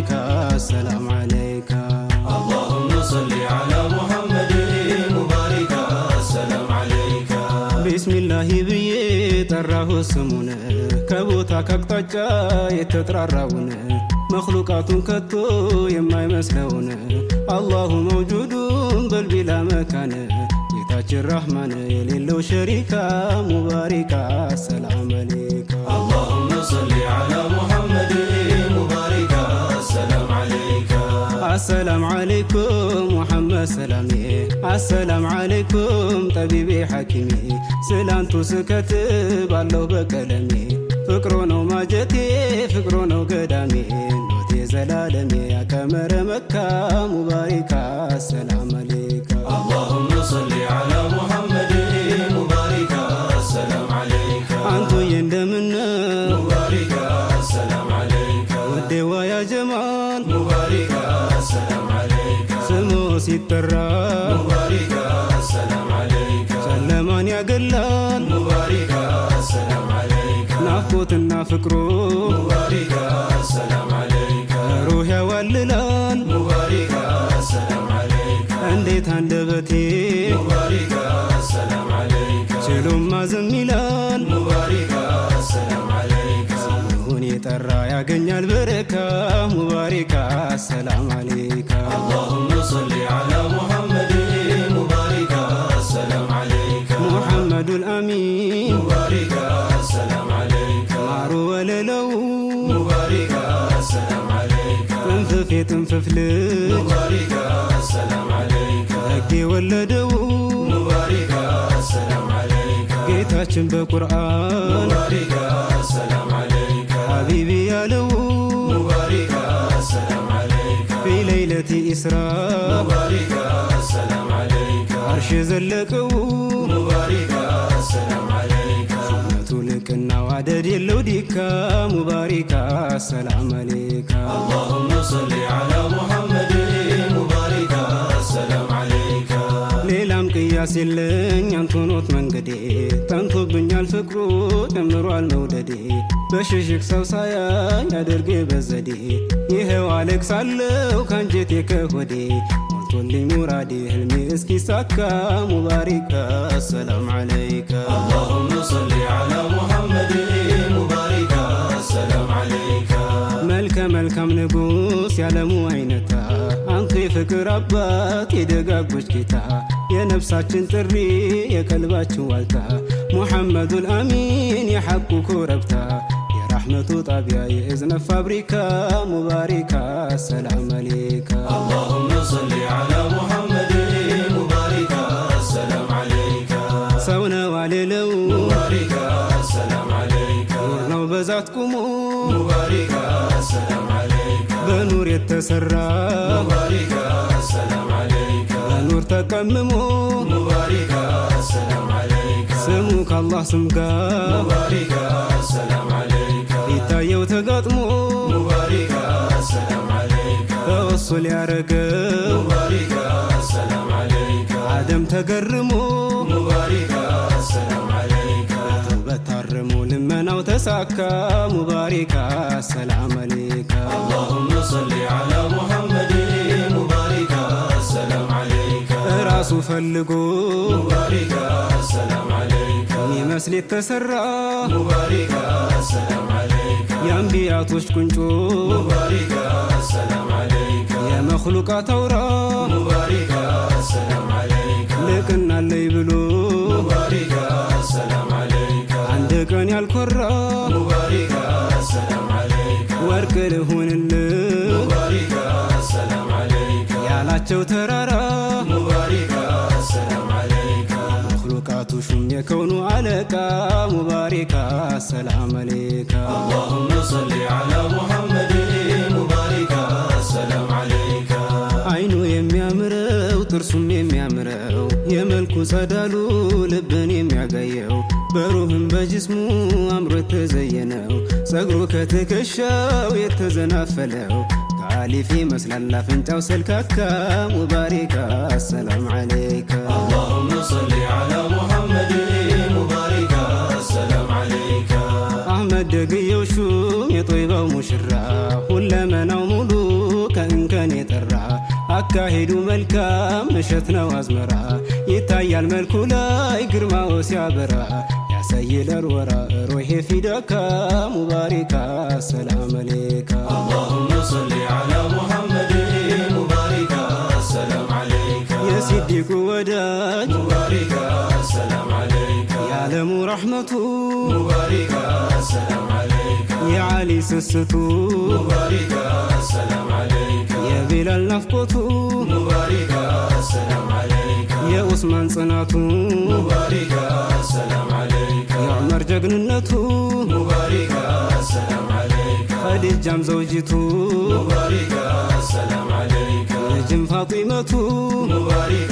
مبارك السلام عليك. اللهم صل على محمد مبارك السلام عليك. بسم الله ብዬ ጠራሁ ስሙን ከቦታ ከአቅጣጫ የተጠራራውን መኽሉቃቱን ከቶ የማይመስለውን አላሁ መውጁዱን በልቢላ መካነ ጌታችን ረሕማን የሌለው ሸሪካ ሙባሪካ ሰላም አለይካ። اللهم صل على محمد مبارك السلام عليك. السلام عليكم محمد سلامي السلام عليكم طبيبي حكيمي سلانتو سكتب الله بكلمي ፍቅሮ ነው ማጀቴ ፍቅሮ ነው ገዳሜ ኖቴ ዘላለሜ ያከመረ መካ ሙባሪካ ሰላም አለይካ። اللهم صل على محمد مبارك السلام عليك. አንቱ እንደምነው مبارك السلام عليك. ወዴዋ ያ ጀማል مبارك السلام عليك. ስሙ ሲጠራ مبارك السلام عليك. ጨለማን ያገላል مبارك السلام عليك. ናፍቆትና ፍቅሩ مبارك السلام عليك. ሩህ ያዋልላል مبارك السلام عليك. እንዴት አንደበቴ مبارك السلام عليك. ችሎም ማዘም ይላል مبارك السلام عليك. ስሙን የጠራ ያገኛል በረካ ሙባሪካ ሰላም አለይካ። اللهم صل على محمد مبارك السلام عليك. محمد الأمين مبارك السلام عليك. ማሩ ወለለው مبارك السلام عليك. ትንፍፍ የትንፍፍ ልጅ مبارك السلام عليك. ሕግ የወለደው مبارك السلام عليك. ጌታችን በቁርአን مبارك السلام عليك. ሐቢቢ ያለው مبارك السلام عليك. ፊ ለይለቲ ኢስራ مبارك السلام عليك. አርሽ ዘለቀው مبارك السلام عليك. ሹመቱ ልቅና ዋደድ የለው ዲካ ሙባሪካ ሰላም አለይካ። اللهم صل على محمد مبارك السلام عليك. ሌላም ቅያስ የለኝ አንቶኖት መንገዴ ጠንቶብኛል ፍቅሩ ጨምሯል መውደዴ በሽሽቅ ሰው ሳያኝ አድርጌ በዘዴ ይኸው አለቅሳለሁ ካንጀቴ ከሆዴ ሞልቶልኝ ሙራዴ ህልሜ እስኪሳካ ሙባሪካ ሰላም አለይካ። اللهم صل على محمد مبارك السلام عليك. መልከ መልካም ንጉሥ ያለሙ አይነታ አንቱ የፍቅር አባት የደጋጎች ጌታ የነፍሳችን ጥሪ የቀልባችን ዋልታ ሙሐመዱል አሚን የሐቁ ኮረብታ የራሕመቱ ጣቢያ የእዝነት ፋብሪካ ሙባሪካ ሰላም አለይካ። اللهم صل على محمد مبارك السلام عليك. ሰው ነው አልለው مبارك السلام عليك. ኑር ነው በዛት ቁሙ مبارك السلام عليك. በኑር የተሰራ مبارك السلام عليك. በኑር ተቀምሞ مبارك السلام عليك. ስሙ ከአላህ ስም ጋር مبارك السلام عليك. ይታየው ተጋጥሞ مبارك السلام عليك. ተወሱል ያረገው مبارك السلام عليك. አደም ተገርሞ مبارك السلام عليك. ተውበት ታርሞ ልመናው ተሳካ ሙባሪካ ሰላም አለይካ። اللهم صل على محمد مبارك السلام عليك. ራሱ ፈልጎ مبارك السلام عليك. ሚመስል የተሰራ مبارك السلام عليك. የአንቢያቶች ቁንጮ مبارك السلام عليك. የመኽሉቃት አውራ مبارك السلام عليك. ልቅናለይ ብሎ مبارك السلام عليك. አንድ ቀን ያልኮራ مبارك السلام عليك. ወርቅ ልሁንልህ مبارك السلام عليك. ያላቸው ተራራ مبارك السلام عليك. መኽሉቃቱ ሹም የከውኑ አለቃ ሙባሪካ ሰላም አለይካ። اللهم صل على محمد مبارك السلام عليك. አይኑ የሚያምረው ጥርሱም የሚያምረው የመልኩ ጸዳሉ ልብን የሚያጋየው በሩህም በጅስሙ አምሮ የተዘየነው ጸጉሩ ከትከሻው የተዘናፈለው ከአሊፍ ይመስላል አፍንጫው ሰልካካ ሙባሪካ ሰላም አለይካ። اللهم صل على محمد مبارك السلام عليك. አህመድ ደግየው ሹም የጦይባው ሙሽራ ሁለመናው ሙሉ አካሄዱ መልካም እሸት ነው አዝመራ ይታያል መልኩ ላይ ግርማው ሲያበራ ያሳይለር ወራ ሮሄ ፊዳካ ሙባሪካ ሰላም አለይካ اللهم صل على محمد مبارك السلام عليك የሲዲቁ ወዳጅ مبارك السلام عليك የዓለሙ ረሕመቱ مبارك السلام عليك የዓሊ ስስቱ مبارك السلام عليك የቢላል ናፍቆቱ مبارك السلام عليك የኡስማን ጽናቱ مبارك السلام عليك የዑመር ጀግንነቱ مبارك السلام عليك ኸዲጃም ዘውጂቱ مبارك السلام عليك ልጅም ፋጢመቱ مبارك